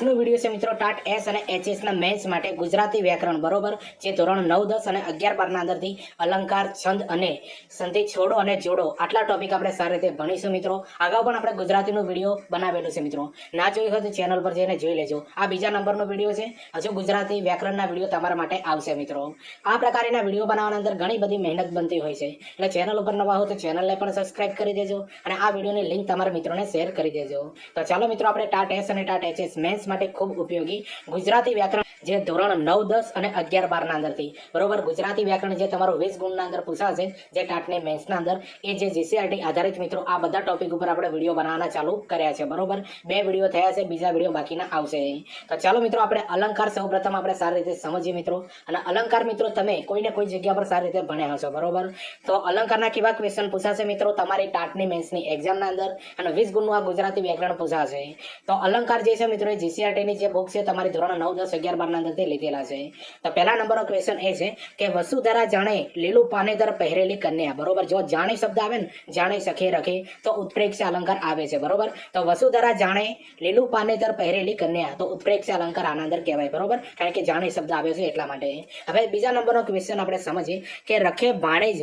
આજનો વિડીયો છે મિત્રો ટાટ એસ અને એચએસ ના મેન્સ માટે ગુજરાતી વ્યાકરણ બરોબર જે ધોરણ 9, 10 અને 11, 12 ના અંદરથી અલંકાર, છંદ અને સંધિ છોડો અને જોડો આટલા ટોપિક આપણે સારી રીતે ભણીશું મિત્રો। અગાઉ પણ આપણે ગુજરાતીનો વિડીયો બનાવેલો છે મિત્રો, ના જોઈ હોય તો ચેનલ પર જઈને જોઈ લેજો। આ બીજા નંબરનો વિડીયો છે, હજુ ગુજરાતી વ્યાકરણના વિડીયો તમારા માટે આવશે મિત્રો। આ પ્રકારના વિડીયો બનાવવાના અંદર ઘણી બધી મહેનત બનતી હોય છે, એટલે ચેનલ ઉપર નવા હો તો ચેનલને પણ સબસ્ક્રાઇબ કરી દેજો અને આ વિડીયોની લિંક તમારા મિત્રોને શેર કરી દેજો। તો ચાલો મિત્રો આપણે ટાટ એસ અને ટાટ એચએસ મેન્સ માટે ખૂબ ઉપયોગી ગુજરાતી વ્યાકરણ જે ધોરણ 9, 10 અને 11, 12 ના અંદરથી બરોબર ગુજરાતી વ્યાકરણ જે તમારો 20 ગુણના અંદર પૂછાશે જે ટાટની મેન્સના અંદર એ જે જીસીઆરટી આધારિત મિત્રો આ બધા ટોપિક ઉપર આપણે વિડીયો બનાવવાના ચાલુ કર્યા છે બરોબર। 2 વિડીયો થયા છે, બીજા વિડીયો બાકીના આવશે। તો ચાલો મિત્રો આપણે અલંકાર સૌપ્રથમ આપણે સારી રીતે સમજીએ મિત્રો। અને અલંકાર મિત્રો તમે કોઈને કોઈ જગ્યા પર સારી રીતે ભણ્યા હશો બરોબર। તો અલંકારના કેવા ક્વેશ્ચન પૂછાશે મિત્રો તમારી ટાટની મેન્સની એક્ઝામના અંદર અને 20 ગુણનું આ ગુજરાતી વ્યાકરણ પૂછાશે। તો અલંકાર જે છે મિત્રો એ જીસીઆરટીની જે બુક છે તમારી ધોરણ 9, 10, 11, 12 ના અંદરથી લીધેલા છે। તો પહેલા નંબરનો ક્વેશ્ચન એ છે કે વસુધરા જાણે લીલું પાનેતર પહેરેલી કન્યા બરોબર। જો જાણે શબ્દ આવે ને જાણે સખે રખે તો ઉત્પ્રેક્ષ અલંકાર આવે છે બરોબર। તો વસુધરા જાણે લીલું પાનેતર પહેરેલી કન્યા તો ઉત્પ્રેક્ષ અલંકાર આના અંદર કહેવાય બરોબર, કારણ કે જાણે શબ્દ આવ્યો છે એટલા માટે। હવે બીજા નંબરનો ક્વેશ્ચન આપણે સમજીએ કે રખે ભાણેજ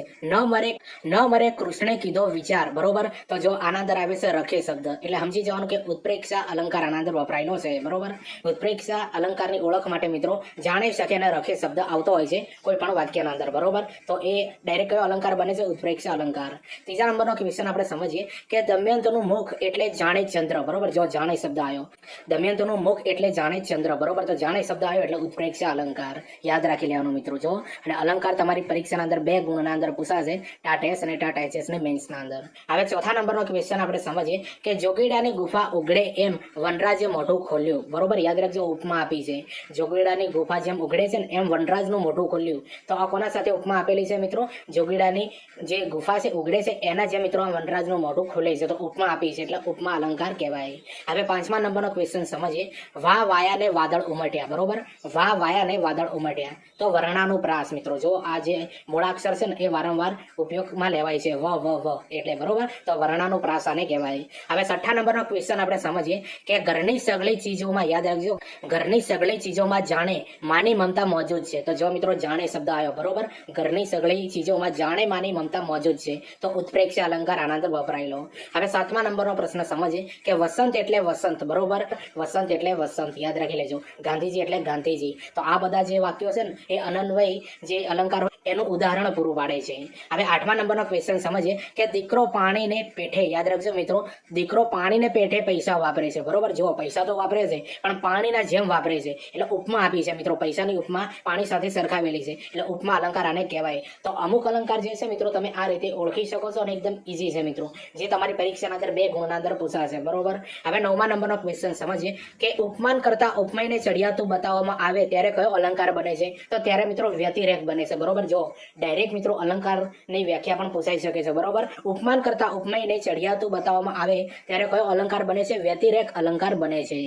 ન મરે કૃષ્ણે કીધો વિચાર બરોબર। તો જો આના અંદર આવે છે રખે શબ્દ એટલે સમજી જવાનું કે ઉત્પ્રેક્ષ અલંકાર આના અંદર વપરાયેલો છે બરોબર। ઉત્પ્રેક્ષ અલંકારની ઓળખ માટે મિત્રો જાણે શકે અને રખે શબ્દ આવતો હોય છે કોઈ પણ વાક્યના અંદર બરોબર। તો એ ડાયરેક્ટ કયો અલંકાર બને છે? ઉત્પ્રેક્ષ અલંકાર। ત્રીજા નંબરનો ક્વેશ્ચન આપણે સમજીએ કે દમયંતનું મુખ એટલે જાણે ચંદ્ર બરોબર। જો જાણે શબ્દ આવ્યો, દમયંતનું મુખ એટલે જાણે ચંદ્ર બરોબર। તો જાણે શબ્દ આવ્યો એટલે ઉત્પ્રેક્ષ અલંકાર યાદ રાખી લેવાનું મિત્રો। જો અને અલંકાર તમારી પરીક્ષાના અંદર 2 ગુણના અંદર પૂછાશે ટાટ એસ અને ટાટ એચએસ ની મેન્સના અંદર। હવે ચોથા નંબરનો ક્વેશ્ચન આપણે સમજીએ કે જોગીડાની ગુફા ઉઘડે એમ વનરાજે મોઢું ખોલ્યું બરોબર। યાદ રાખજો ઉપમા આપી છે, જોગીડાની ગુફા જેમ ઉઘડે છે ને એમ વનરાજનું મોઢું ખોલ્યું। તો આ કોના સાથે ઉપમા આપેલી છે મિત્રો? જોગીડાની જે ગુફા છે ઉઘડે છે એના જે મિત્રો વનરાજનું મોઢું ખોલે છે તો ઉપમા આપી છે એટલે ઉપમા અલંકાર કહેવાય। હવે પાંચમા નંબરનો ક્વેશ્ચન સમજીએ વાહ વાયાને વાદળ ઉમટ્યા બરોબર। વાહ વાયાને વાદળ ઉમટ્યા તો વર્ણાનું પ્રાસ મિત્રો। જો આ જે મૂળાક્ષર છે ને એ વારંવાર ઉપયોગમાં લેવાય છે વ વ વ એટલે બરોબર। તો વર્ણાનું પ્રાસ આને કહેવાય। હવે છઠ્ઠા નંબરનો ક્વેશ્ચન આપણે સમજીએ કે ઘરની સગળી ચીજોમાં યાદ રાખજો, ઘરની સગળી ચીજોમાં જાણે માની મમતા મોજૂદ છે। તો જો મિત્રો જાણે શબ્દ આવ્યો બરોબર, ઘરની સગળી ચીજોમાં જાણે માની મમતા મોજૂદ છે તો ઉત્પ્રેક્ષ અલંકાર આના અંદર વપરાયેલો। હવે 7મા નંબરનો પ્રશ્ન સમજીએ કે વસંત એટલે વસંત બરોબર। વસંત એટલે વસંત યાદ રાખી લેજો, ગાંધીજી એટલે ગાંધીજી। તો આ બધા જે વાક્યો છે ને એ અનન્વય જે અલંકાર એનું ઉદાહરણ પૂરું પાડે છે। હવે 8મા નંબરનો ક્વેશ્ચન સમજીએ કે દીકરો પાણીને પેઠે યાદ રાખજો મિત્રો, દીકરો પાણીને પેઠે પૈસા વાપરે છે બરોબર। જો પૈસા તો વાપરે છે પણ પાણીના જેમ વાપરે છે એટલે ઉપમા આપી છે મિત્રો, પૈસાની ઉપમા પાણી સાથે સરખાવેલી છે એટલે ઉપમા અલંકાર આને કહેવાય। તો અમુક અલંકાર જે છે મિત્રો તમે આ રીતે ઓળખી શકો છો અને એકદમ ઈઝી છે મિત્રો, જે તમારી પરીક્ષાના અંદર 2 ગુણના અંદર પૂછાશે બરોબર। હવે 9મા નંબરનો ક્વેશ્ચન સમજીએ કે ઉપમાન કરતા ઉપમાયને ચડિયાતું બતાવવામાં આવે ત્યારે કયો અલંકાર બને છે? તો ત્યારે મિત્રો વ્યતિરેક બને છે બરોબર। જો ડાયરેક્ટ મિત્રો અલંકારની વ્યાખ્યા પણ પૂછાઈ શકે છે બરોબર। ઉપમાન કરતા ઉપમાયને ચડિયાતું બતાવવામાં આવે ત્યારે કયો અલંકાર બને છે? વ્યતિરેક અલંકાર બને છે।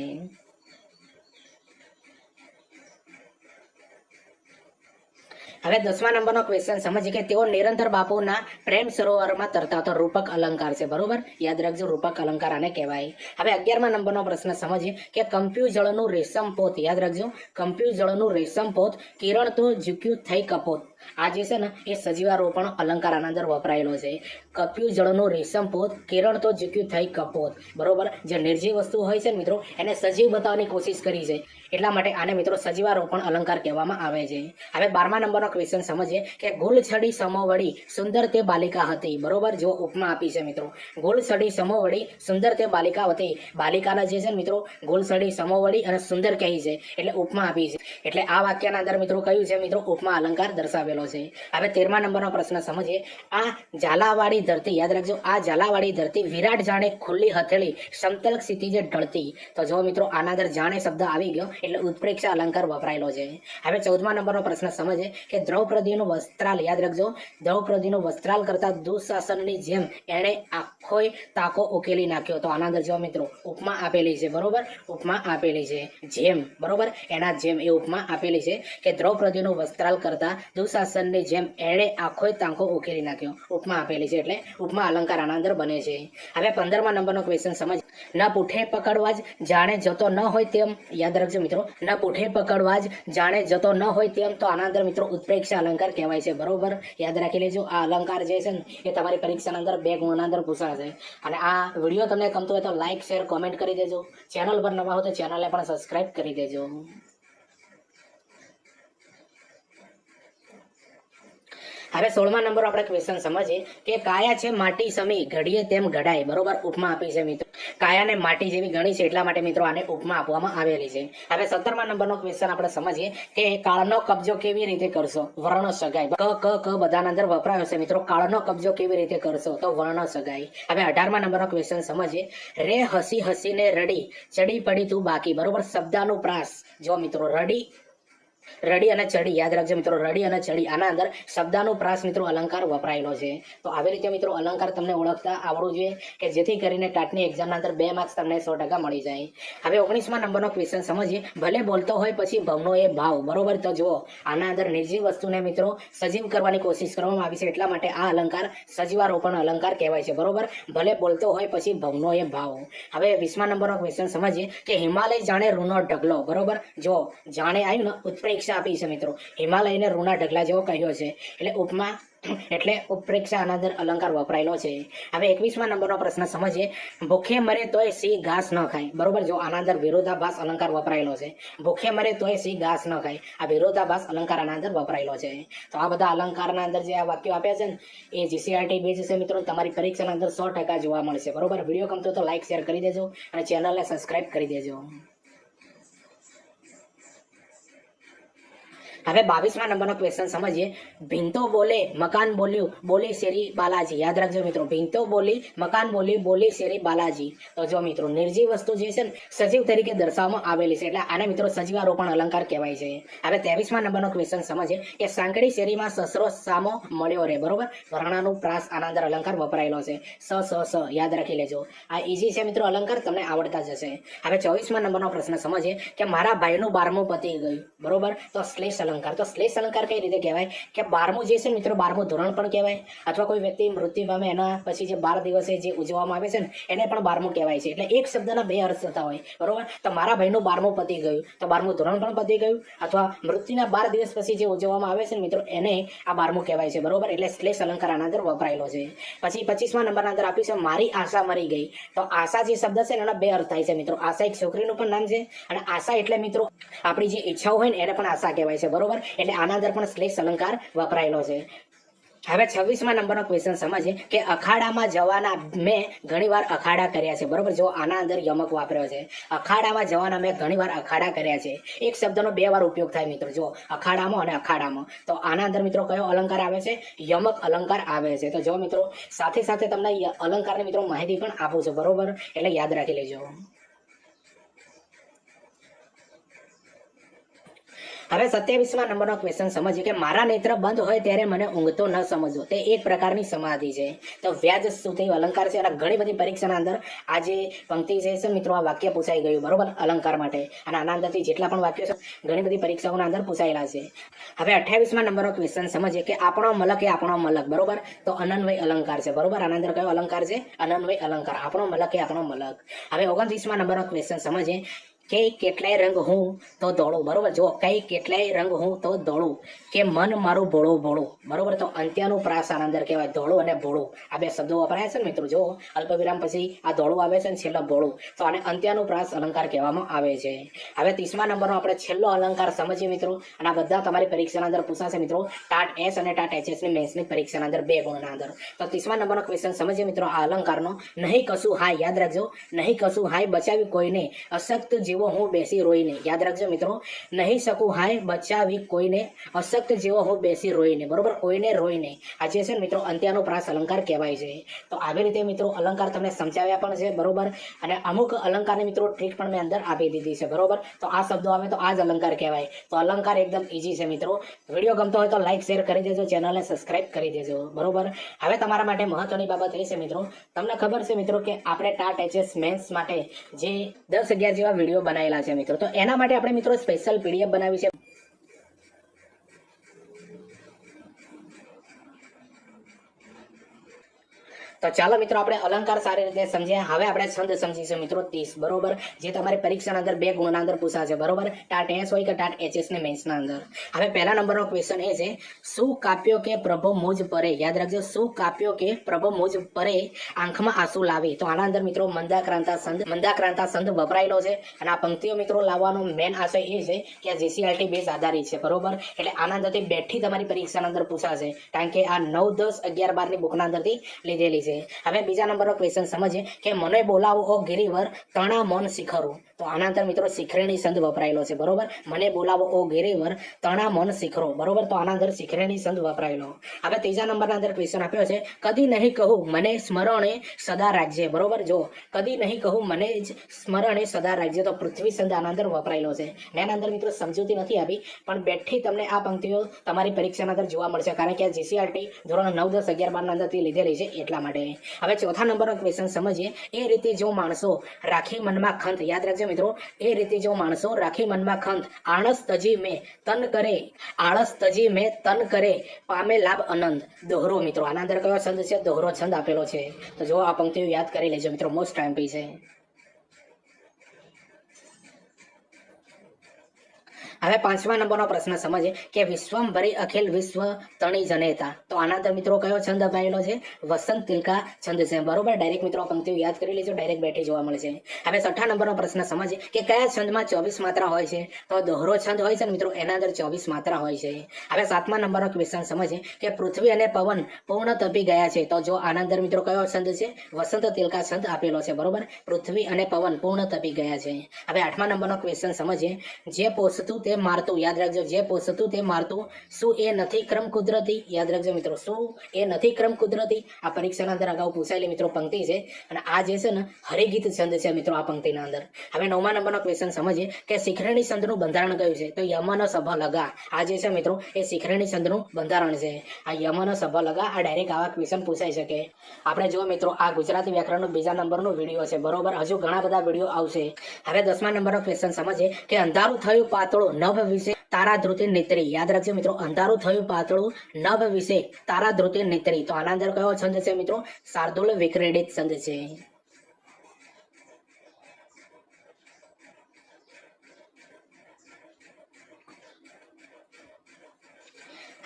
હવે 10મા નંબરનો ક્વેશ્ચન સમજીએ કે તેઓ નિરંતર બાપુના પ્રેમ સરોવરમાં તરતા તો રૂપક અલંકાર છે બરોબર। યાદ રાખજો રૂપક અલંકાર આને કહેવાય। હવે 11મા નંબરનો પ્રશ્ન સમજીએ કે કંપ્યું જળનું રેશમ પોત યાદ રાખજો, કંપ્યું જળનું રેશમ પોત કિરણ તો ઝૂક્યું થઈ કપોત। આ જે છે ને એ સજીવારોપણ અલંકાર આના અંદર વપરાયેલો છે। કપ્યું જળનું રેશમ પોત કિરણ તો ઝૂક્યું થઈ કપોત બરોબર। જે નિર્જીવ વસ્તુ હોય છે મિત્રો એને સજીવ બતાવવાની કોશિશ કરી છે એટલા માટે આને મિત્રો સજીવારોપણ અલંકાર કહેવામાં આવે છે। હવે 12મા નંબરનો ક્વેશ્ચન સમજીએ કે ગુલછડી સમોવડી સુંદર તે બાલિકા હતી બરોબર। જો ઉપમા આપી છે મિત્રો, ગુલછડી સમોવડી સુંદર તે બાલિકા હતી। બાલિકાના જે છે મિત્રો ગુલછડી સમોવડી અને સુંદર કહી છે એટલે ઉપમા આપી છે એટલે આ વાક્યના અંદર મિત્રો કયું છે મિત્રો ઉપમા અલંકાર દર્શાવેલો છે। હવે 13મા નંબરનો પ્રશ્ન સમજીએ આ ઝાલાવાળી ધરતી યાદ રાખજો, આ ઝાલાવાળી ધરતી વિરાટ જાણે ખુલ્લી હથેળી સમતલ ક્ષિતિજે ઢળતી। તો જો મિત્રો આના અંદર જાણે શબ્દ આવી ગયો એટલે ઉત્પ્રેક્ષ અલંકાર વપરાયેલો છે। હવે 14મા નંબરનો પ્રશ્ન સમજીએ કે દ્રૌપદીનું વસ્ત્રાલ યાદ રાખજો, દ્રૌપદીનું વસ્ત્રાલ કરતા દુઃશાસનની જેમ એણે આખોય તાકો ઉકેલી નાખ્યો। તો આના અંદર જો મિત્રો ઉપમા આપેલી છે બરોબર, ઉપમા આપેલી છે જેમ બરોબર, એના જેમ એ ઉપમા આપેલી છે કે દ્રૌપદીનું વસ્ત્રાલ કરતા દુઃશાસનની જેમ એણે આખોય તાકો ઉકેલી નાખ્યો, ઉપમા આપેલી છે એટલે એટલે ઉપમા અલંકાર આના અંદર બને છે. હવે 15મા નંબરનો ક્વેશ્ચન સમજ. ન પૂઠે પકડવા જ જાણે જતો ન હોય તેમ, યાદ રાખજો મિત્રો, ન પૂઠે પકડવા જ જાણે જતો ન હોય તેમ, તો આના અંદર મિત્રો ઉત્પ્રેક્ષા અલંકાર કહેવાય છે. બરોબર, યાદ રાખી લેજો. આ અલંકાર જે છે ને એ તમારી પરીક્ષાના અંદર 2 ગુણના અંદર પૂછાશે. અને આ વિડીયો તમને ગમતો હોય તો લાઈક, શેર, કોમેન્ટ કરી દેજો. ચેનલ પર નવા હો તો ચેનલને પણ સબસ્ક્રાઇબ કરી દેજો. હવે 16મા નંબર આપણે ક્વેશ્ચન સમજીએ કે કાયા છે માટી સમી ઘડીએ તેમ ઘડાય. બરોબર, ઉપમા આપી છે મિત્રો. કાયાને માટી જેવી ગણી છે એટલા માટે મિત્રો આને ઉપમા આપવામાં આવેલી છે. હવે 17મા નંબરનો ક્વેશ્ચન આપણે સમજીએ કે કાળનો કબજો કેવી રીતે કરશો? વર્ણ સગાઈ. ક બધાના અંદર વપરાયો છે મિત્રો. કાળનો કબજો કેવી રીતે કરશો? તો વર્ણ સગાઈ. હવે 18મા નંબરનો ક્વેશ્ચન સમજીએ. રે હસી હસીને રડી ચડી પડી તું બાકી. બરોબર, શબ્દાનુપ્રાસ. જો મિત્રો, રડી અને ચડી, યાદ રાખજો મિત્રો, રડી અને ચડી, આના અંદર શબ્દાનુપ્રાસ મિત્રો અલંકાર વપરાયેલો છે. તો આવી રીતે મિત્રો અલંકાર તમને ઓળખતા આવડવું જોઈએ કે જેથી કરીને ટાટની એક્ઝામના અંદર 2 માર્ક્સ તમને 100% મળી જાય. હવે 19મા નંબરનો ક્વેશ્ચન સમજીએ. ભલે બોલતો હોય પછી ભવનો એ ભાવ. બરોબર, તો જુઓ આના અંદર નિર્જીવ વસ્તુને મિત્રો સજીવ કરવાની કોશિશ કરવામાં આવી છે એટલા માટે આ અલંકાર સજીવારોપણ અલંકાર કહેવાય છે. બરોબર, ભલે બોલતો હોય પછી ભવનો એ ભાવ. હવે 20મા નંબરનો ક્વેશ્ચન સમજીએ કે હિમાલય જાણે રૂનો ઢગલો. બરોબર, જો જાણે આવ્યું ને ઉત્પ્રેક્ષા આપી છે મિત્રો. હિમાલયને રૂના ઢગલા જેવો કહ્યો છે એટલે ઉપમા એટલે ઉત્પ્રેક્ષા આના અંદર અલંકાર વપરાયેલો છે. હવે 21મા નંબરનો પ્રશ્ન સમજીએ. ભૂખે મરે તોય સિંહ ઘાસ ન ખાય. બરોબર, જો આના અંદર વિરોધાભાસ અલંકાર વપરાયેલો છે. ભૂખે મરે તોય સિંહ ઘાસ ન ખાય, આ વિરોધાભાસ અલંકાર આના અંદર વપરાયેલો છે. તો આ બધા અલંકારના અંદર જે આ વાક્યો આપ્યા છે ને એ જીસીઆરટી બેઝ છે મિત્રો. તમારી પરીક્ષાના અંદર 100% જોવા મળશે. બરોબર, વિડીયો ગમતો તો લાઈક, શેર કરી દેજો અને ચેનલને સબસ્ક્રાઇબ કરી દેજો. હવે 22મા નંબરનો ક્વેશ્ચન સમજીએ. ભીંતો બોલે મકાન બોલ્યું બોલી શેરી બાલાજી. યાદ રાખજો મિત્રો, ભીંતો બોલી મકાન બોલી બોલી શેરી બાલાજી. તો જો મિત્રો નિર્જીવ વસ્તુ જે છે ને સજીવ તરીકે દર્શાવવામાં આવેલી છે એટલે આને મિત્રો સજીવારોપણ અલંકાર કહેવાય છે. હવે 23મા નંબરનો ક્વેશ્ચન સમજીએ કે સાંકડી શેરીમાં સસરો સામો મળ્યો રે. બરોબર, વર્ણાનું પ્રાસ આના અંદર અલંકાર વપરાયેલો છે. સ યાદ રાખી લેજો. આ ઈઝી છે મિત્રો અલંકાર, તમને આવડતા જશે. હવે 24મા નંબરનો પ્રશ્ન સમજીએ કે મારા ભાઈનું 12મું પતી ગયું. બરોબર, તો શ્લેષ અલંકાર. તો શ્લેષ અલંકાર કઈ રીતે કહેવાય કે 12મું જે છે મિત્રો 12મું ધોરણ પણ કહેવાય, અથવા કોઈ વ્યક્તિ મૃત્યુ પામે એના પછી જે 12 દિવસે જે ઉજવવામાં આવે છે ને એને પણ 12મું કહેવાય છે. એટલે એક શબ્દના 2 અર્થ થતા હોય. બરોબર, તો મારા ભાઈનું 12મું પતી ગયું, તો 12મું ધોરણ પણ પતી ગયું, અથવા મૃત્યુના 12 દિવસ પછી જે ઉજવવામાં આવે છે મિત્રો એને આ 12મું કહેવાય છે. બરોબર, એટલે શ્લેષ અલંકાર આના અંદર વપરાયેલો છે. પછી 25મા નંબરના અંદર આપ્યું છે મારી આશા મરી ગઈ. તો આશા જે શબ્દ છે એના 2 અર્થ થાય છે મિત્રો. આશા એક છોકરીનું પણ નામ છે અને આશા એટલે મિત્રો આપણી જે ઈચ્છાઓ હોય ને એને પણ આશા કહેવાય છે. બરોબર, એટલે આના અંદર પણ શ્લેષ અલંકાર વપરાયેલો છે. હવે 26મા નંબરનો ક્વેશ્ચન સમજીએ કે અખાડામાં જવાના મેં ઘણીવાર અખાડા કર્યા છે. બરોબર, જો આના અંદર યમક વાપર્યો છે. અખાડામાં જવાના મેં ઘણીવાર અખાડા કર્યા છે. એક શબ્દનો 2 વાર ઉપયોગ થાય મિત્રો. જો અખાડામાં અને અખાડામાં, તો આના અંદર મિત્રો કયો અલંકાર આવે છે? યમક અલંકાર આવે છે. તો જો મિત્રો સાથે સાથે તમને અલંકારની મિત્રો માહિતી પણ આપું છું. બરોબર, એટલે યાદ રાખી લેજો. હવે 27મા નંબરનો ક્વેશ્ચન સમજીએ કે મારા નેત્ર બંધ હોય ત્યારે મને ઊંઘતો ન સમજવો. તે એક પ્રકારની સમાધિ છે. તો વ્યાજ સુધી અલંકાર છે અને ઘણી બધી પરીક્ષાના અંદર આ જે પંક્તિ છે મિત્રો આ વાક્ય પૂછાઈ ગયું. બરોબર, અલંકાર માટે. અને આના અંદરથી જેટલા પણ વાક્યો છે ઘણી બધી પરીક્ષાઓના અંદર પૂછાયેલા છે. હવે 28મા નંબરનો ક્વેશ્ચન સમજીએ કે આપણો મલક એ આપણો મલક. બરોબર, તો અનન્વય અલંકાર છે. બરોબર, આના અંદર કયો અલંકાર છે? અનન્વય અલંકાર. આપણો મલક એ આપણો મલક. હવે 29મા નંબરનો ક્વેશ્ચન સમજીએ કે કેટલાય રંગ હું તો દોડું. બરોબર, જો કઈ કેટલાય રંગ હું તો દોડું કે મન મારું ભોળું ભોળું. બરોબર, તો અંત્યનું પ્રાસ આના અંદર કહેવાય. ધોળું અને ભોળું આ 2 શબ્દો વપરાય છે ને મિત્રો. જો અલ્પવિરામ પછી આ ધોળું આવે છે ને છેલ્લો ભોળું, તો આને અંત્યનું પ્રાસ અલંકાર કહેવામાં આવે છે. હવે 30મા નંબરનો આપણે છેલ્લો અલંકાર સમજીએ મિત્રો, અને આ બધા તમારી પરીક્ષાના અંદર પૂછાશે મિત્રો. ટાટ એસ અને ટાટ એચએસ ની મેથ્સની પરીક્ષાના અંદર 2 ગુણના અંદર. તો 30મા નંબરનો ક્વેશ્ચન સમજીએ મિત્રો આ અલંકારનો. નહીં કશું હાય, યાદ રાખજો, નહીં કશું હાય બચાવી કોઈને, અશક્ત જેવો હું બેસી રોઈને. યાદ રાખજો મિત્રો, નહીં શકું હાય બચાવી કોઈને, અશક્ત જેવો હું બેસી રોઈને. બરોબર, કોઈને રોઈને આ જે છે મિત્રો અંત્યનું પ્રાસ અલંકાર કહેવાય છે. તો આવી રીતે મિત્રો અલંકાર તમને સમજાવ્યા પણ છે. બરોબર, અને અમુક અલંકારની મિત્રો ટ્રીક પણ મેં અંદર આપી દીધી છે. બરોબર, તો આ શબ્દો આવે તો આ જ અલંકાર કહેવાય. તો અલંકાર એકદમ ઈઝી છે મિત્રો. વિડીયો ગમતો હોય તો લાઈક, શેર કરી દેજો, ચેનલને સબસ્ક્રાઇબ કરી દેજો. બરોબર, હવે તમારા માટે મહત્વની બાબત એ છે મિત્રો, તમને ખબર છે મિત્રો કે આપણે ટાટ એચએસ મેન્સ માટે જે 10-11 જેવા વિડીયો બનાવેલા છે મિત્રો, તો એના માટે આપણે મિત્રો સ્પેશિયલ પીડીએફ બનાવી છે. તો ચાલો મિત્રો આપણે અલંકાર સારી રીતે સમજ્યા. હવે આપણે છંદ સમજીશું મિત્રો 30, બરોબર, જે તમારી પરીક્ષાના અંદર 2 ગુણના અંદર પૂછાશે, બરોબર, ટાટ એસ હોય કે ટાટ એચએસ ને મેન્સના અંદર. હવે પહેલા નંબરનો ક્વેશ્ચન એ છે, શું કાપ્યો કે પ્રભો મુજ પરે, યાદ રાખજો, શું કાપ્યો કે પ્રભો મુજ પરે આંખમાં આંસુ લાવી. તો આના અંદર મિત્રો મંદાક્રાંતા સંદ વપરાયેલો છે અને આ પંક્તિઓ મિત્રો લાવવાનો મેન આશય એ છે કે આ જીસીઆરટી બેઝ આધારિત છે, બરોબર, એટલે આના અંદરથી બેઠી તમારી પરીક્ષાના અંદર પૂછાશે, કારણ કે આ 9, 10, 11, 12 ની બુકના અંદરથી લીધેલી છે. હવે બીજા નંબરનો ક્વેશ્ચન સમજીએ કે મને બોલાવો ઓ ગિરિવર તણા મન શિખરું. તો આના અંદર મિત્રો શિખરેણી સંદ વપરાયેલો છે, બરોબર, મને બોલાવો ઓ ગિરિવર તણા મન શિખરો, બરોબર, તો આના અંદર શિખરેણી સંદ વપરાયેલો. હવે ત્રીજા નંબરના અંદર ક્વેશ્ચન આપ્યો છે, કદી નહીં કહું મને સ્મરણે સદા રાખજે, બરોબર, જો કદી નહીં કહું મને જ સ્મરણે સદા રાખજે, તો પૃથ્વી સંદ આના અંદર વપરાયેલો છે. એના અંદર મિત્રો સમજૂતી નથી આપી, પણ બેઠી તમને આ પંક્તિઓ તમારી પરીક્ષાના અંદર જોવા મળશે, કારણ કે આ જીસીઆરટી ધોરણ 9, 10, 11, 12 ના અંદરથી લીધેલી છે એટલા માટે. હવે ચોથા નંબરનો ક્વેશ્ચન સમજીએ, એ રીતે જો માણસો રાખી મનમાં ખંત, યાદ રાખજો મિત્રો, એ રીતે જો માણસો રાખી મનમાં ખંત આળસ તજી મેં તન કરે પામે લાભ આનંદ. દોહરો મિત્રો, આના અંદર કયો છંદ છે? દોહરો છંદ આપેલો છે. તો જો આ પંક્તિઓ યાદ કરી લેજો મિત્રો, મોસ્ટ ટાઈમ છે. હવે પાંચમા નંબરનો પ્રશ્ન સમજીએ કે વિશ્વંભરી અખિલ વિશ્વ તણી જનેતા. તો આના અંદર મિત્રો કયો છંદ અપાયેલો છે? વસંત તિલકા છંદ છે, બરોબર, ડાયરેક્ટ મિત્રો પંક્તિઓ યાદ કરી લેજો, ડાયરેક્ટ બેઠી જોવા મળશે. હવે છઠ્ઠા નંબરનો પ્રશ્ન સમજીએ કે કયા છંદમાં 24 માત્રા હોય છે? તો દોહરો છંદ હોય છે ને મિત્રો, એના અંદર 24 માત્રા હોય છે. હવે સાતમા નંબરનો ક્વેશ્ચન સમજીએ કે પૃથ્વી અને પવન પૂર્ણ તપી ગયા છે. તો જો આના અંદર મિત્રો કયો છંદ છે? વસંત તિલકા છંદ આપેલો છે, બરોબર, પૃથ્વી અને પવન પૂર્ણ તપી ગયા છે. હવે આઠમા નંબરનો ક્વેશ્ચન સમજીએ, જે પોષતું તે મારતું, યાદ રાખજો, જે પોષતું તે મારતું, શું એ નથી ક્રમ કુદરતી? યાદ રાખજો મિત્રો, શું એ નથી ક્રમ કુદરતી? આ પરીક્ષાના અંદર અગાઉ પૂછાયેલી મિત્રો પંક્તિ છે અને આ જે છે ને હરિગીત છંદ છે મિત્રો આ પંક્તિના અંદર. હવે નવમા નંબરનો ક્વેશ્ચન સમજીએ કે શિખરણી છંદનું બંધારણ કયું છે? તો યમન સભા લગા, આ જે છે મિત્રો એ શિખરણી છંદનું બંધારણ છે. આ યમન સભા લગા, આ ડાયરેક્ટ આવા ક્વેશ્ચન પૂછાઈ શકે. આપણે જો મિત્રો આ ગુજરાતી વ્યાકરણનો બીજા નંબરનો વિડીયો છે, બરોબર, હજુ ઘણા બધા વિડીયો આવશે. હવે 10મા નંબરનો ક્વેશ્ચન સમજીએ કે અંધારું થયું પાતળું નભ વિશે તારા ધ્રુતિ નેત્રી. યાદ રાખજો મિત્રો, અંધારું થયું પાતળું નભ વિશે તારા ધ્રુતિ નેત્રી. તો આના અંદર કયો છંદ છે મિત્રો? શાર્દુલ વિક્રીડિત છંદ છે.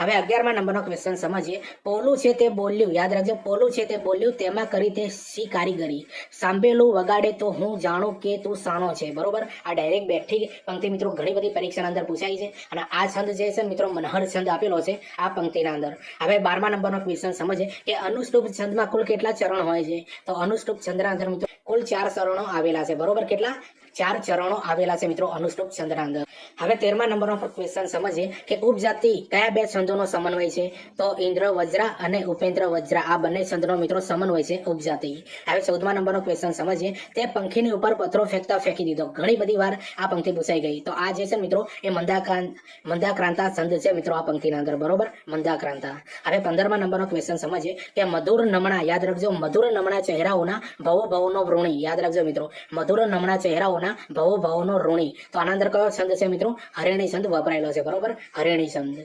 હવે 11મા નંબરનો ક્વેશ્ચન સમજીએ, પોલું છે તે બોલ્યું, યાદ રાખજો, પોલું છે તે બોલ્યું તેમાં કરી તે સી કારીગરી, સાંભળેલું વગાડે તો હું જાણું કે તું સાણો છે, બરોબર, આ ડાયરેક્ટ બેઠી પંક્તિ મિત્રો ઘણી બધી પરીક્ષાના અંદર પૂછાય છે અને આ છંદ જે છે મિત્રો મનહર છંદ આપેલો છે આ પંક્તિના અંદર. હવે 12મા નંબરનો ક્વેશ્ચન સમજીએ કે અનુષ્ટુપ છંદમાં કુલ કેટલા ચરણ હોય છે? તો અનુષ્ટુપ છંદના અંદર મિત્રો કુલ 4 ચરણો આવેલા છે, બરોબર, કેટલા? 4 ચરણો આવેલા છે મિત્રો અનુષ્ટુપ છંદના અંદર. હવે 13મા નંબરનો ક્વેશ્ચન સમજીએ કે ઉપજાતિ કયા 2 છંદોનો સમન્વય છે? તો ઇન્દ્ર વજ્રા અને ઉપેન્દ્ર વજ્રા, આ બંને છંદનો મિત્રો સમન્વય છે ઉપજાતિ. હવે 14મા નંબરનો ક્વેશ્ચન સમજીએ, તે પંખીની ઉપર પથરો ફેંકતા ફેંકી દીધો. ઘણી બધી વાર આ પંક્તિ પૂછાઈ ગઈ. તો આ જે છે મિત્રો એ મંદાક્રાંતા છંદ છે મિત્રો આ પંક્તિના અંદર, બરોબર, મંદાક્રાંતા. હવે 15મા નંબરનો ક્વેશ્ચન સમજીએ કે મધુર નમણા, યાદ રાખજો, મધુર નમણા ચહેરાઓના ભવો ભવનો ઋણી, યાદ રાખજો મિત્રો, મધુર નમણા ચહેરાઓના ભવો ભવનો ઋણી. તો આના અંદર કયો છંદ છે મિત્રો? હરિણી છંદ વપરાયેલો છે, બરોબર, હરિણી છંદ.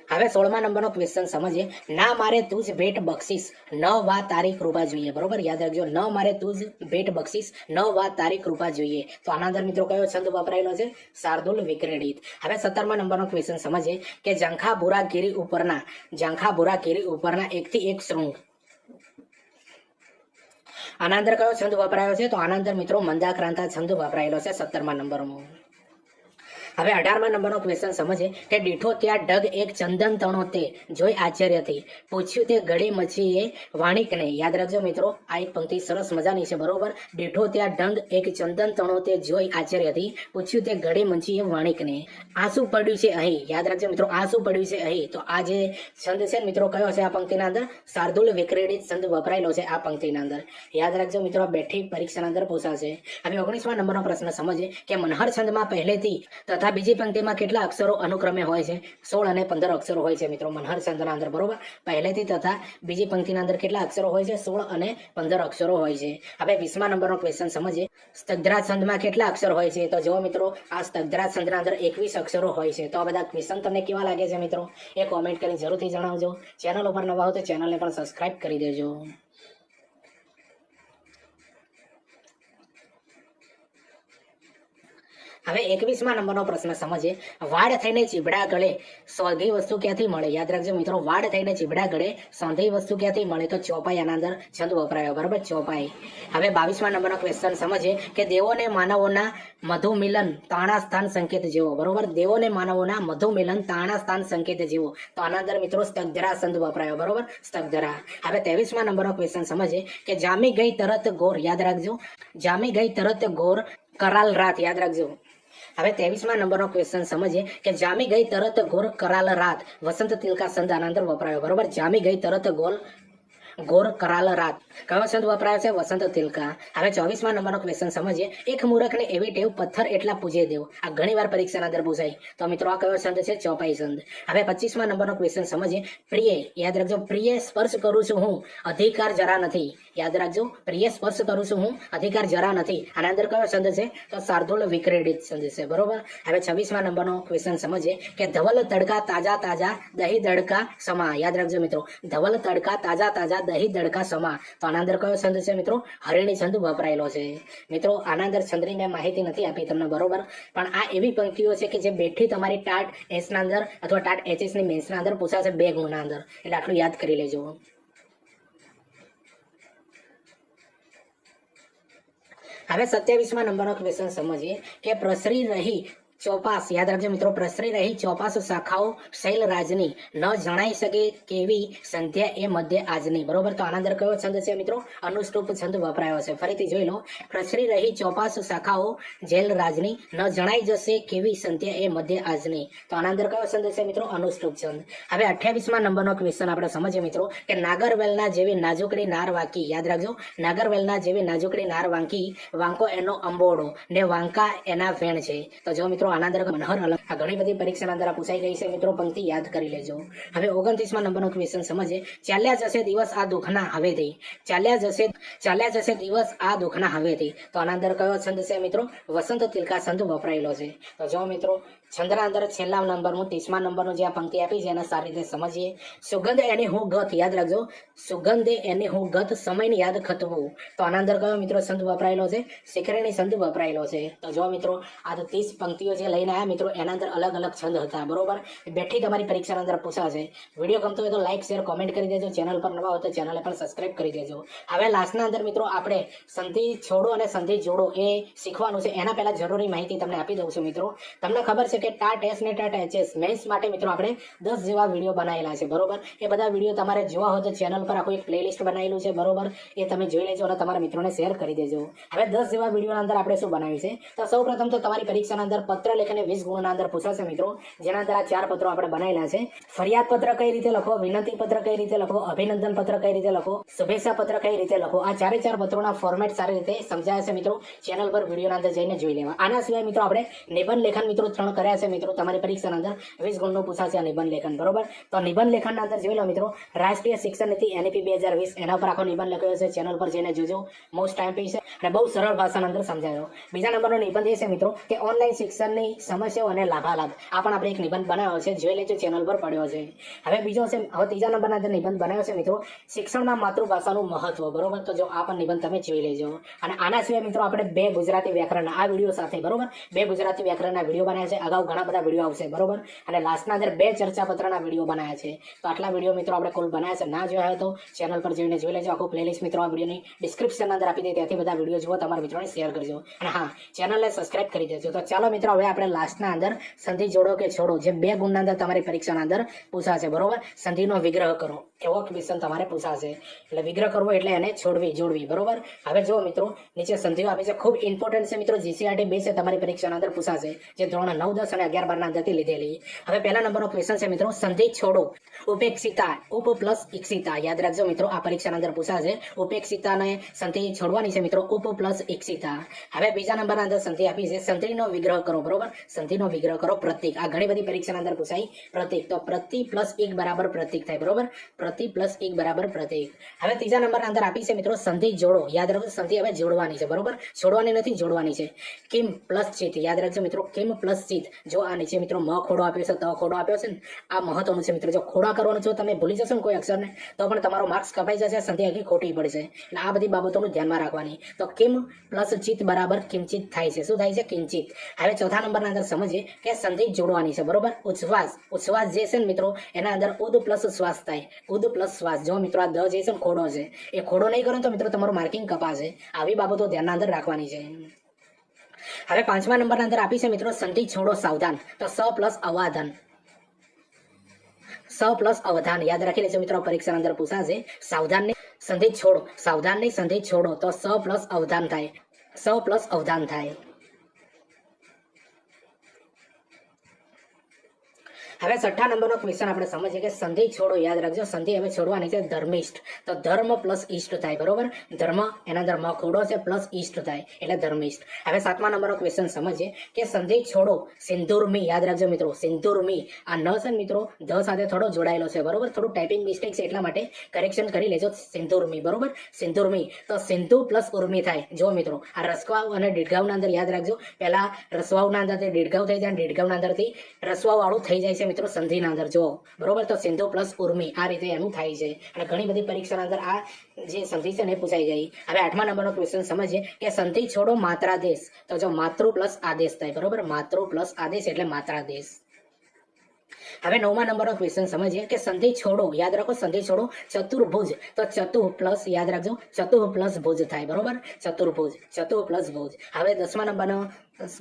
હવે 16મા નંબરનો ક્વેશ્ચન સમજીએ, ના મારે તુજ ભેટ બક્ષિસ ન વા તારી કૃપા જોઈએ, બરોબર, યાદ રાખજો, ન મારે તુજ ભેટ બક્ષિસ ન વા તારી કૃપા જોઈએ. તો આના અંદર મિત્રો કયો છંદ વપરાયેલો છે? શાર્દુલ વિક્રીડિત. હવે 17મા નંબરનો ક્વેશ્ચન સમજીએ કે ઝંખા ભૂરા ગીરી ઉપરના 1 થી 1 શૃંગ, આના અંદર કયો છંદ વપરાયો છે? તો આના અંદર મિત્રો મંદાક્રાંતા છંદ વપરાયેલો છે 17મા નંબરમાં. હવે 18મા નંબરનો ક્વેશ્ચન સમજીએ કે દીઠો ત્યાં ડગ એક ચંદન તણો તે જોઈ આશ્ચર્યથી પૂછ્યું તે ઘડી મચીએ વાણિકને. યાદ રાખજો મિત્રો, આ એક પંક્તિ સરસ મજાની છે, બરોબર, દીઠો ત્યાં ડંગ એક ચંદન તણો તે જોઈ આશ્ચર્યથી પૂછ્યું તે ઘડી મચીએ વાણિકને. આ શું પડ્યું છે અહીં? યાદ રાખજો મિત્રો, આ શું પડ્યું છે અહીં? તો આ જે છંદ છે મિત્રો કયો છે આ પંક્તિના અંદર? શાર્દુલ વિક્રીડિત છંદ વપરાયેલો છે આ પંક્તિના અંદર. યાદ રાખજો મિત્રો, બેઠી પરીક્ષાના અંદર પૂછાશે. હવે 19મા નંબરનો પ્રશ્ન સમજીએ કે મનહર છંદમાં પહેલેથી તથા તથા બીજી પંક્તિમાં કેટલા અક્ષરો અનુક્રમે હોય છે? 16 અને 15 અક્ષરો હોય છે મિત્રો મનહર છંદના અંદર, બરોબર. પહેલેથી તથા બીજી પંક્તિના અંદર કેટલા અક્ષરો હોય છે? 16 અને 15 અક્ષરો હોય છે. હવે 20મા નંબરનો ક્વેશ્ચન સમજીએ. સ્તગ્ધરા છંદમાં કેટલા અક્ષર હોય છે? તો જો મિત્રો, આ સ્તગ્ધરા છંદના અંદર 21 અક્ષરો હોય છે. તો આ બધા ક્વેશ્ચન તમને કેવા લાગે છે મિત્રો? એ કોમેન્ટ કરી જરૂરથી જણાવજો. ચેનલ ઉપર નવા હો તો ચેનલને પણ સબસ્ક્રાઇબ કરી દેજો. હવે 21મા નંબરનો પ્રશ્ન સમજીએ. વાડ થઈને ચીબડા ગળે સોંધી વસ્તુ ક્યાંથી મળે? યાદ રાખજો મિત્રો, વાડ થઈને ચીબડા ગળે સોંધી વસ્તુ ક્યાંથી મળે? તો ચોપાઈ આના અંદર છંદ વપરાયો, બરાબર, ચોપાઈ. હવે 22મા નંબરનો ક્વેશ્ચન સમજીએ કે દેવોને માનવોના મધુ મિલન તાણા સ્થાન સંકેત જેવો, બરોબર. દેવોને માનવોના મધુ મિલન તાણા સ્થાન સંકેત જેવો. તો આના અંદર મિત્રો સ્તગ્ધરા છંદ વપરાયો, બરોબર, સ્તગ્ધરા. હવે 23મા નંબરનો ક્વેશ્ચન સમજીએ કે જામી ગઈ તરત ગોર, યાદ રાખજો, જામી ગઈ તરત ગોર કરાલ રાત, યાદ રાખજો. હવે 23મા નંબરનો ક્વેશ્ચન સમજીએ કે જામી ગઈ તરત ગોર કરાલ રાત, વસંત તિલકા છંદ આના અંદર વપરાયો, બરોબર. જામી ગઈ તરત ગોર કરાલ રાત, કયો છંદ વપરાયો છે? વસંત તિલકા. હવે 24મા નંબરનો ક્વેશ્ચન સમજીએ. એક મૂરખને એવી ટેવ પથ્થર એટલા પૂજે દેવ, આ ઘણીવાર પરીક્ષાના અંદર પૂછાય. તો મિત્રો આ કયો છંદ છે? ચોપાઈ છંદ. હવે 25મા નંબરનો ક્વેશ્ચન સમજીએ. પ્રિય, યાદ રાખજો, પ્રિય સ્પર્શ કરું છું હું, અધિકાર જરા નથી, યાદ રાખજો, પ્રિય સ્પર્શ કરું છું હું, અધિકાર જરા નથી. આના અંદર કયો છંદ છે? તો શાર્દૂલ વિક્રીડિત છંદ છે, બરોબર. હવે 26મા નંબરનો ક્વેશ્ચન સમજીએ કે ધવલ તડકા તાજા તાજા દહીં દડકા સમા, યાદ રાખજો મિત્રો, ધવલ તડકા તાજા તાજા દહીં દડકા સમા. તો આના અંદર કયો છંદ છે મિત્રો? હરિણી છંદ વપરાયેલો છે. મિત્રો આના અંદર છંદની મેં માહિતી નથી આપી તમને, બરોબર, પણ આ એવી પંક્તિઓ છે કે જે બેઠી તમારી ટાટ એસ ના અંદર અથવા ટાટ એચએસ ની મેન્સના અંદર પૂછાશે 2 ગુણના અંદર, એટલે આટલું યાદ કરી લેજો. હવે 27મા નંબરનો ક્વેશ્ચન સમજીએ કે પ્રસરી રહી ચોપાસ, યાદ રાખજો મિત્રો, પ્રસરી રહી ચોપાસ શાખાઓ શૈલ રાજની, ન જણાઈ શકે કેવી સંધ્યા એ મધ્ય આજની, બરોબર. તો આના અંદર કયો છંદ છે મિત્રો? અનુષ્ટુપ છંદ વપરાયો છે. ફરીથી જોઈ લો. પ્રસરી રહી ચોપાસ શાખાઓ જેલ રાજની, ન જણાઈ જશે કેવી સંધ્યા એ મધ્ય આજની. તો આના અંદર કયો છંદ છે મિત્રો? અનુષ્ટુપ છંદ. હવે 28મા નંબરનો ક્વેશ્ચન આપણે સમજીએ મિત્રો કે નાગરવેલના જેવી નાજુકડી નાર વાંકી, યાદ રાખજો, નાગરવેલના જેવી નાજુકડી નાર વાંકી, વાંકો એનો અંબોડો ને વાંકા એના વેણ છે. તો જો મિત્રો આના અંદર મનહર અલંકાર, આ ઘણી બધી પરીક્ષાના અંદર પૂછાઈ ગઈ છે મિત્રો, પંક્તિ યાદ કરી લેજો. હવે 29મા નંબરનો ક્વેશ્ચન સમજીએ. ચાલ્યા જશે દિવસ આ દુઃખના હવેથી, ચાલ્યા જશે દિવસ આ દુઃખના હવેથી. તો આના અંદર કયો છંદ છે મિત્રો? વસંત તિલકા છંદ વપરાયેલો છે. તો જો મિત્રો છંદના અંદર છેલ્લા નંબરનું 30મા નંબરનું જે આ પંક્તિ આપી છે એને સારી રીતે સમજીએ. સુગંધ એની હું ગત, યાદ રાખજો, સુગંધે એની હું ગત, સમયની યાદ ખતવું. તો આના અંદર કયો મિત્રો છંદ વપરાયેલો છે? શિખરણી છંદ વપરાયેલો છે. તો જો મિત્રો આ 30 પંક્તિઓ જે લઈને આવ્યા મિત્રો, એના અંદર અલગ અલગ છંદ હતા, બરોબર. બેઠી તમારી પરીક્ષાના અંદર પૂછાશે. વિડીયો ગમતો હોય તો લાઈક શેર કોમેન્ટ કરી દેજો. ચેનલ પર નવા હોય તો ચેનલને પણ સબસ્ક્રાઇબ કરી દેજો. હવે લાસ્ટના અંદર મિત્રો આપણે સંધિ છોડો અને સંધિ જોડો એ શીખવાનું છે. એના પહેલા જરૂરી માહિતી તમને આપી દઉં છું મિત્રો. તમને ખબર છે કે ટાટ એસ ને ટાટ એચએસ મેન્સ માટે મિત્રો આપણે 10 જેવા વિડીયો બનાવેલા છે, બરોબર. એ બધા વિડીયો તમારે જોવા હોય તો ચેનલ પર આખું એક પ્લેલિસ્ટ બનાવેલું છે, બરોબર. એ તમે જોઈ લેજો અને તમારા મિત્રોને શેર કરી દેજો. હવે 10 જેવા વિડીયોના અંદર આપણે શું બનાવ્યું છે? તો સૌપ્રથમ તો તમારી પરીક્ષાના અંદર પત્ર લેખને 20 ગુણના અંદર પૂછાશે મિત્રો, જેના અંદર આ 4 પત્રો આપણે બનાવેલા છે. ફરિયાદ પત્ર કઈ રીતે લખો, વિનંતી પત્ર કઈ રીતે લખો, અભિનંદન પત્ર કઈ રીતે લખો, શુભેચ્છા પત્ર કઈ રીતે લખો, આ 4 પત્રોના ફોર્મેટ સારી રીતે સમજાય છે મિત્રો. ચેનલ પર વિડીયોના અંદર જઈને જોઈ લેવા. આના સિવાય મિત્રો આપણે નિબંધ લેખન મિત્રો 3 કર્યા છે મિત્રો. તમારી પરીક્ષાના અંદર 20 ગુણનું પૂછાશે આ નિબંધ લેખન, બરોબર. તો નિબંધ લેખનના અંદર જોઈ લો મિત્રો, રાષ્ટ્રીય શિક્ષણ નીતિ NEP 2020 એના પર આખો નિબંધ લખ્યો છે. ચેનલ પર જઈને જોજો, મોસ્ટ ટાઈમ છે અને બહુ સરળ ભાષાના અંદર સમજાયો. બીજા નંબરનો નિબંધ એ છે મિત્રો કે ઓનલાઈન શિક્ષણની સમસ્યાઓ અને લાભાલાભ. આ પણ આપણે એક નિબંધ બનાવ્યો છે, જોઈ લેજો, ચેનલ પર પડ્યો છે. હવે બીજો છે, હવે ત્રીજા નંબરના અંદર નિબંધ બનાવ્યો છે મિત્રો, શિક્ષણમાં માતૃભાષાનું મહત્વ, બરોબર. તો જો આ પણ નિબંધ તમે જોઈ લેજો. અને આના સિવાય મિત્રો આપણે 2 ગુજરાતી વ્યાકરણના આ વિડીયો સાથે, બરોબર, 2 ગુજરાતી વ્યાકરણના વિડીયો બનાવ્યા છે. અગાઉ ઘણા બધા વિડીયો આવશે, બરોબર. અને લાસ્ટના અંદર 2 ચર્ચા પત્રના વિડીયો બનાવ્યા છે. તો આટલા વિડીયો મિત્રો આપણે કુલ બનાવ્યા છે. ના જોયા હોય તો ચેનલ પર જઈને જોઈ લેજો. આખું પ્લેલિસ્ટ મિત્રો આ વિડીયોની ડિસ્ક્રિપ્શનના અંદર આપી દે, ત્યાંથી બધા વિડીયો જુઓ, તમારા મિત્રોને શેર કરજો. અને હા, ચેનલને સબસ્ક્રાઇબ કરી દેજો. તો ચાલો મિત્રો હવે આપણે લાસ્ટના અંદર સંધિ જોડો કે છોડો, જે 2 ગુણના અંદર તમારી પરીક્ષાના અંદર પૂછાશે, બરોબર. સંધિનો વિગ્રહ કરો એવો ક્વેશ્ચન તમારે પૂછાશે. એટલે વિગ્રહ કરવો એટલે એને છોડવી, જોડવી, બરોબર. હવે જો મિત્રો નીચે સંધિઓ આપી છે, ખૂબ ઇમ્પોર્ટન્ટ છે મિત્રો. GCRT બેઝ તમારી પરીક્ષાના અંદર પૂછાશે, જે ધોરણ 9, 10 અને 11, 12 ના અંદરથી લીધેલી. હવે પહેલા નંબરનો ક્વેશ્ચન છે મિત્રો, સંધિ છોડો ઉપેક્ષિતા, ઉપ પ્લસ ઇક્ષિતા, યાદ રાખજો મિત્રો, આ પરીક્ષાના અંદર પૂછાશે. ઉપેક્ષિતાને સંધિ છોડવાની છે મિત્રો, ઉપ પ્લસ ઇક્ષિતા. હવે બીજા નંબરના અંદર સંધિ આપી છે, સંધિનો વિગ્રહ કરો, બરોબર. બરોબર. સંધિનો વિગ્રહ કરો પ્રતીક. આ ઘણી બધી પરીક્ષાના અંદર પૂછાય પ્રતીક. તો પ્રતિ પ્લસ એક બરાબર પ્રતીક થાય. બરોબર, પ્રતિ પ્લસ એક બરાબર પ્રતીક. હવે ત્રીજા નંબરના અંદર આપી છે મિત્રો સંધિ જોડો. યાદ રાખજો સંધિ હવે જોડવાની છે. બરોબર, છોડવાની નથી, જોડવાની છે. કિમ પ્લસ ચિત. યાદ રાખજો મિત્રો કિમ પ્લસ ચિત. જો આ નીચે મિત્રો મ ખોડો આપ્યો છે, ત ખોડો આપ્યો છે ને, આ મહત્વનું છે મિત્રો. જો ખોડા કરવાનું, જો તમે ભૂલી જશો ને કોઈ અક્ષરને તો પણ તમારો માર્ક્સ કપાઈ જશે, સંધિ આખી ખોટી પડશે. એટલે આ બધી બાબતોનું ધ્યાનમાં રાખવાની. તો કિમ પ્લસ ચિત બરાબર કિંચિત થાય છે. શું થાય છે? કિંચિત. હવે ચોથા નંબરના અંદર સમજીએ કે સંધિ જોડવાની છે. બરોબર, ઉચ્છ્વાસ. ઉચ્છ્વાસ જે છે ને મિત્રો એના અંદર ઉદ પ્લસ શ્વાસ થાય. ઉદ પ્લસ શ્વાસ. જો મિત્રો આ દ જે છે ને ખોડો છે, એ ખોડો નહીં કરો તો મિત્રો તમારું માર્કિંગ કપાશે. આવી બાબતો ધ્યાનના અંદર રાખવાની છે. હવે પાંચમા નંબરના અંદર આપી છે મિત્રો સંધિ છોડો સાવધાન. તો સ પ્લસ અવાધન. સ પ્લસ અવધાન યાદ રાખી લેજો મિત્રો, પરીક્ષાના અંદર પૂછાશે. સાવધાન ની સંધિ છોડો, સાવધાન ની સંધિ છોડો તો સ પ્લસ અવધાન થાય. સ પ્લસ અવધાન થાય. હવે છઠ્ઠા નંબરનો ક્વેશ્ચન આપણે સમજીએ કે સંધિ છોડો. યાદ રાખજો સંધિ હવે છોડવાની છે ધર્મિષ્ઠ. તો ધર્મ પ્લસ ઈષ્ટ થાય. બરોબર, ધર્મ એના અંદર મ ખોડો છે પ્લસ ઈષ્ટ થાય એટલે ધર્મિષ્ઠ. હવે સાતમા નંબરનો ક્વેશ્ચન સમજીએ કે સંધિ છોડો સિંદૂરમી. યાદ રાખજો મિત્રો સિંદૂરમી. આ ન છે મિત્રો ધ સાથે થોડો જોડાયેલો છે. બરોબર, થોડું ટાઈપિંગ મિસ્ટેક છે એટલા માટે કરેક્શન કરી લેજો. સિંદૂરમી. બરોબર, સિંદૂરમી. તો સિંધુ પ્લસ ઉર્મી થાય. જો મિત્રો આ રસવાવ અને દીર્ઘાવના અંદર યાદ રાખજો, પહેલા રસવાવના અંદરથી દીર્ઘાવ થઈ જાય અને દીર્ઘાવના અંદરથી રસવાવ વાળું થઈ જાય છે મિત્રો સંધિના અંદર. જો બરોબર, તો સિંધુ પ્લસ ઉર્મી આ રીતે એનું થાય છે. અને ઘણી બધી પરીક્ષાના અંદર આ જે સંધિ છે ને પૂછાઈ ગઈ. હવે આઠમા નંબરનો ક્વેશ્ચન સમજીએ કે સંધિ છોડો માત્રાદેશ. તો જો માતૃ પ્લસ આદેશ થાય. બરોબર, માતૃ પ્લસ આદેશ એટલે માત્રાદેશ. હવે નવમા નંબરનો ક્વેશ્ચન સમજીએ કે સંધિ છોડો. યાદ રાખો સંધિ છોડો ચતુર્ભુજ. તો ચતુ પ્લસ યાદ રાખજો ચતુ પ્લસ ભુજ થાય. બરોબર, ચતુર્ભુજ, ચતુ પ્લસ ભુજ. હવે 10મા નંબરનો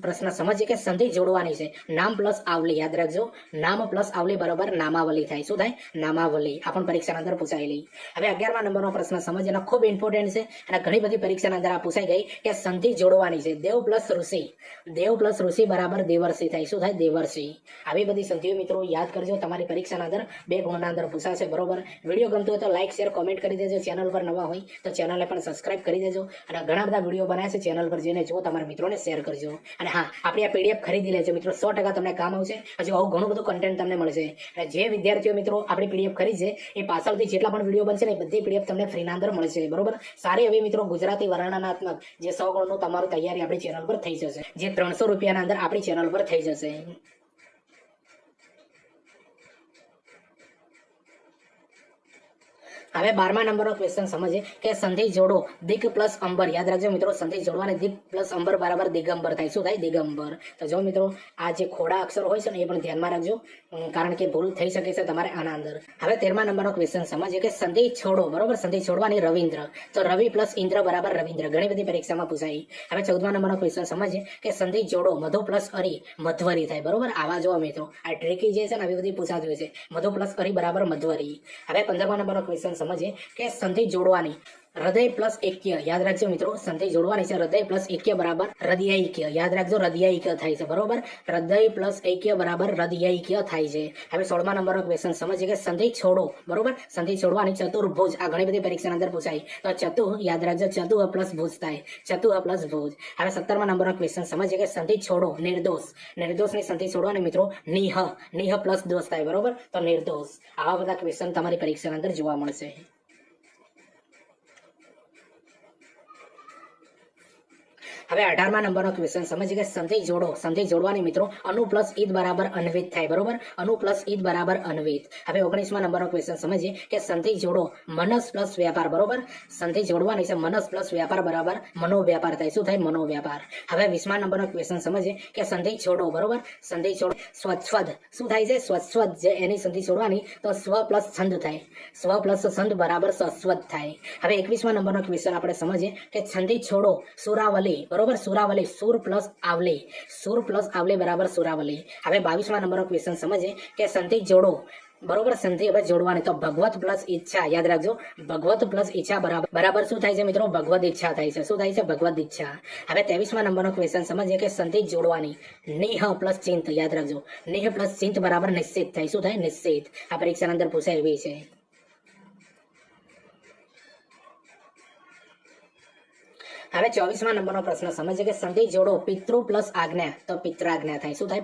પ્રશ્ન સમજીએ કે સંધિ જોડવાની છે નામ પ્લસ આવલી. યાદ રાખજો નામ પ્લસ આવલી બરોબર નામાવલી થાય. શું થાય? નામાવલી. આ પણ પરીક્ષાના અંદર પૂછાયેલી. હવે 11મા નંબરનો પ્રશ્ન સમજીએ, ખૂબ ઇમ્પોર્ટન્ટ છે અને ઘણી બધી પરીક્ષાના અંદર આ પૂછાઈ ગઈ કે સંધિ જોડવાની છે દેવ પ્લસ ઋષિ. દેવ પ્લસ ઋષિ બરાબર દેવર્ષિ થાય. શું થાય? દેવર્ષિ. આવી બધી સંધિઓ મિત્રો યાદ કરજો, તમારી પરીક્ષાના અંદર 2 ગુણના અંદર પૂછાશે. બરોબર, વિડીયો ગમતો હોય તો લાઈક શેર કોમેન્ટ કરી દેજો. ચેનલ પર નવા હોય તો ચેનલને પણ સબસ્ક્રાઇબ કરી દેજો. અને ઘણા બધા વિડીયો બનાવ્યા છે ચેનલ પર, જઈને જો તમારા મિત્રોને શેર કરજો. અને હા, આપણી આ પીડીએફ ખરીદી લેજો મિત્રો, 100% તમને કામ આવશે. હજુ આવું ઘણું બધું કન્ટેન્ટ તમને મળશે. અને જે વિદ્યાર્થીઓ મિત્રો આપણી પીડીએફ ખરીદશે એ પાછળથી જેટલા પણ વિડીયો બનશે ને એ બધી પીડીએફ તમને ફ્રીના અંદર મળશે. બરોબર, સારી એવી મિત્રો ગુજરાતી વર્ણનાત્મક જે 100 ગુણનું તમારું તૈયારી આપણી ચેનલ પર થઈ જશે, જે 300 રૂપિયાના અંદર આપણી ચેનલ પર થઈ જશે. હવે 12મા નંબરનો ક્વેશ્ચન સમજીએ કે સંધિ જોડો દિગ પ્લસ અંબર. યાદ રાખજો મિત્રો સંધિ જોડવાની દિગ પ્લસ અંબર બરાબર દિગંબર થાય. શું થાય? દિગંબર. તો જો મિત્રો આ જે ખોડા અક્ષર હોય છે ને એ પણ ધ્યાનમાં રાખજો, કારણ કે ભૂલ થઈ શકે છે તમારે આના અંદર. હવે 13મા નંબરનો ક્વેશ્ચન સમજીએ કે સંધિ છોડો. બરોબર, સંધિ છોડવાની રવિન્દ્ર. તો રવિ પ્લસ ઇન્દ્ર બરાબર રવિન્દ્ર. ઘણી બધી પરીક્ષામાં પૂછાય. હવે 14મા નંબરનો ક્વેશ્ચન સમજીએ કે સંધિ જોડો મધુ પ્લસ અરી મધ્વરી થાય. બરોબર, આવા જો મિત્રો આ ટ્રિકી જે છે ને આવી બધી પૂછાતી હોય છે. મધુ પ્લસ અરી બરાબર મધ્વરી. હવે 15મા નંબરનો ક્વેશ્ચન સમજીએ કે સંધિ જોડવાની હૃદય પ્લસ એક્ય. યાદ રાખજો મિત્રો સંધિ જોડવાની છે હૃદય પ્લસ એક્ય બરાબર હૃદયૈક્ય. યાદ રાખજો હૃદયૈક્ય થાય છે. બરોબર, હૃદય પ્લસ એક્ય બરાબર હૃદયૈક્ય થાય છે. હવે 16મા નંબરનો ક્વેશ્ચન સમજીએ કે સંધિ છોડો. બરોબર, સંધિ છોડવાની ચતુર્ભુજ. આ ઘણી બધી પરીક્ષાના અંદર પૂછાય. તો ચતુ યાદ રાખજો ચતુ પ્લસ ભુજ થાય. ચતુ પ્લસ ભુજ. હવે 17મા નંબરનો ક્વેશ્ચન સમજીએ કે સંધિ છોડો નિર્દોષ. નિર્દોષની સંધિ છોડવાની મિત્રો નિહ. નિહ પ્લસ દોષ થાય. બરોબર, તો નિર્દોષ. આવા બધા ક્વેશ્ચન તમારી પરીક્ષાના અંદર જોવા મળશે. હવે 18મા નંબરનો ક્વેશ્ચન સમજીએ કે સંધિ જોડો. સંધિ જોડવાની મિત્રો અનુ પ્લસ ઈદ બરાબર અન્વિત થાય. બરોબર, અનુ પ્લસ ઈદ બરાબર અન્વિત. હવે 19મા નંબરનો ક્વેશ્ચન સમજીએ કે સંધિ જોડો મનસ પ્લસ વ્યાપાર. બરોબર, સંધિ જોડવાની છે મનસ પ્લસ વ્યાપાર બરાબર મનોવ્યાપાર થાય. શું થાય? મનોવ્યાપાર. હવે 20મા નંબરનો ક્વેશ્ચન સમજીએ કે સંધિ છોડો. બરોબર, સંધિ છોડો સ્વચ્છદ. શું થાય છે? સ્વચ્છદ. જે એની સંધિ છોડવાની તો સ્વ પ્લસ છંદ થાય. સ્વ પ્લસ છંદ બરાબર સસ્વદ થાય. હવે 21મા નંબરનો ક્વેશ્ચન આપણે સમજીએ કે સંધિ છોડો સુરાવલી. બરોબર, સુરાવલી. સુર પ્લસ આવલી. સુર પ્લસ આવલી બરાબર સુરાવલી. હવે 22મા નંબરનો ક્વેશ્ચન સમજીએ કે સંધિ જોડો. બરોબર, સંધિ હવે જોડવાની તો ભગવત પ્લસ ઈચ્છા. યાદ રાખજો ભગવત પ્લસ ઈચ્છા બરાબર શું થાય છે મિત્રો? ભગવદ ઈચ્છા થાય છે. શું થાય છે? ભગવદ ઈચ્છા. હવે 23મા નંબરનો ક્વેશ્ચન સમજીએ કે સંધિ જોડવાની નિહ પ્લસ ચિંત. યાદ રાખજો નિહ પ્લસ ચિંત બરાબર નિશ્ચિત થાય. શું થાય? નિશ્ચિત. આ પરીક્ષાના અંદર પૂછાય એવી છે. હવે 24મા નંબરનો પ્રશ્ન સમજીએ કે સંધિ જોડો પિતૃ પ્લસ આજ્ઞા તો પિત્રાજ્ઞા થાય. શું થાય?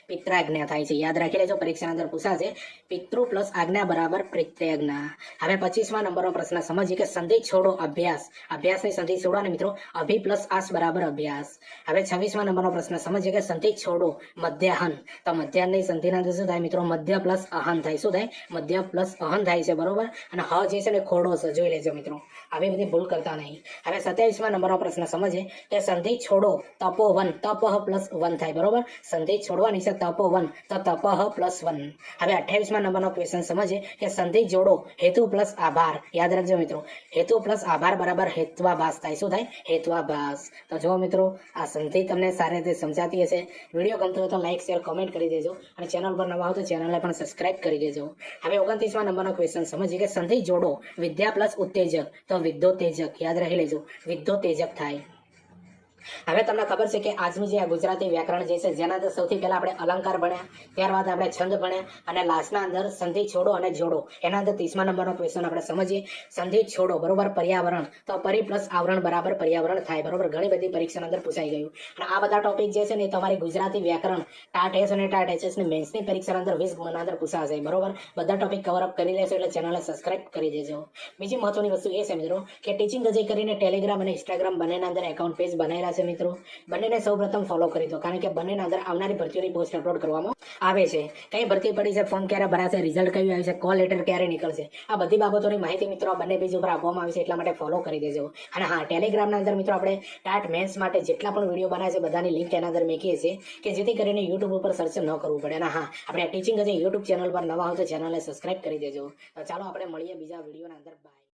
પિત્રાજ્ઞા થાય છે. યાદ રાખી લેજો, પરીક્ષાની અંદર પૂછાશે. પિતૃ પ્લસ આજ્ઞા બરાબર પિત્રાજ્ઞા. હવે 25મા નંબરનો પ્રશ્ન સમજીએ કે સંધિ છોડો અભ્યાસ. અભ્યાસની સંધિ છોડો ને મિત્રો, અભિ પ્લસ આસ બરાબર અભ્યાસ. હવે 26મા નંબરનો પ્રશ્ન સમજીએ કે સંધિ છોડો મધ્યાહન તો મધ્યાહનની સંધિના અંદર શું થાય મિત્રો? મધ્ય પ્લસ અહન થાય. શું થાય? મધ્ય પ્લસ અહન થાય છે, બરોબર. અને હ જે છે ને ખોડો છે, જોઈ લેજો મિત્રો, આવી બધી ભૂલ કરતા નહીં. હવે 27મા નંબરનો પ્રશ્ન સમજીએ કે સંધિ છોડો તપોવન, તપહ પ્લસ વન થાય, બરોબર. સંધિ છોડવાની છે તપોવન તો તપહ પ્લસ વન. હવે 28મા નંબરનો ક્વેશ્ચન સમજીએ કે સંધિ જોડો હેતુ પ્લસ આભાર. યાદ રાખજો મિત્રો, હેતુ પ્લસ આભાર બરાબર હેત્વાભાસ થાય. શું થાય? હેત્વાભાસ. તો જો મિત્રો, આ સંધિ તમને સારી રીતે સમજાતી હશે. વિડીયો ગમતો હોય તો લાઈક શેર કોમેન્ટ કરી દેજો અને ચેનલ પર નવા હો તો ચેનલને પણ સબસ્ક્રાઇબ કરી દેજો. હવે 29મા નંબરનો ક્વેશ્ચન સમજીએ કે સંધિ જોડો વિદ્યા પ્લસ ઉત્તેજક તો વિદ્યોતેજક. યાદ રાખી લેજો, વિદ્યોતેજક થાય. હવે તમને ખબર છે કે આજનું જે આ ગુજરાતી વ્યાકરણ જે છે, જેના અંદર સૌથી પહેલા આપણે અલંકાર ભણ્યા, ત્યારબાદ આપણે છંદ ભણ્યા અને લાસ્ટના અંદર સંધિ છોડો અને જોડો. એના અંદર 30મા નંબરનો ક્વેશ્ચન આપણે સમજીએ. સંધિ છોડો બરોબર પર્યાવરણ તો પરી પ્લસ આવરણ બરાબર પર્યાવરણ થાય, બરોબર. ઘણી બધી પરીક્ષાની અંદર પૂછાઈ ગયું. અને આ બધા ટોપિક જે છે ને, તમારી ગુજરાતી વ્યાકરણ ટાટ એસ અને ટાટ એચએસ ની મેન્સની પરીક્ષાની અંદર 20 ગુણના અંદર પૂછાશે, બરોબર. બધા ટોપિક કવર અપ કરી લેશો એટલે ચેનલને સબસ્ક્રાઇબ કરી દેજો. બીજી મહત્વની વસ્તુ એ છે મિત્રો કે ટીચિંગ અજય કરીને ટેલિગ્રામ અને ઇન્સ્ટાગ્રામ બંનેના અંદર એકાઉન્ટ પેજ બનાવેલા છે મિત્રો. બંનેને સૌપ્રથમ ફોલો કરી દો, કારણ કે બંનેના અંદર આવનારી ભરતીઓની પોસ્ટ અપલોડ કરવામાં આવે છે. કઈ ભરતી પડી છે, ફોર્મ ક્યારે ભરાશે, રિઝલ્ટ કયું આવે છે, કોલ લેટર ક્યારે નીકળશે, આ બધી બાબતોની માહિતી મિત્રો બંને પેજ ઉપર આપવામાં આવે છે, એટલા માટે ફોલો કરી દેજો. અને હા, ટેલિગ્રામના અંદર મિત્રો આપણે ટાટ મેન્સ માટે જેટલા પણ વિડીયો બનાવે છે બધાની લિંક એના અંદર મૂકીએ છીએ કે જેથી કરીને યુટ્યુબ ઉપર સર્ચ ન કરવું પડે. અને હા, આપણે ટીચિંગ અજય યુટ્યુબ ચેનલ પર નવા હો તો ચેનલને સબસ્ક્રાઇબ કરી દેજો. તો ચાલો આપણે મળીએ બીજા વિડીયોના અંદર. બાય.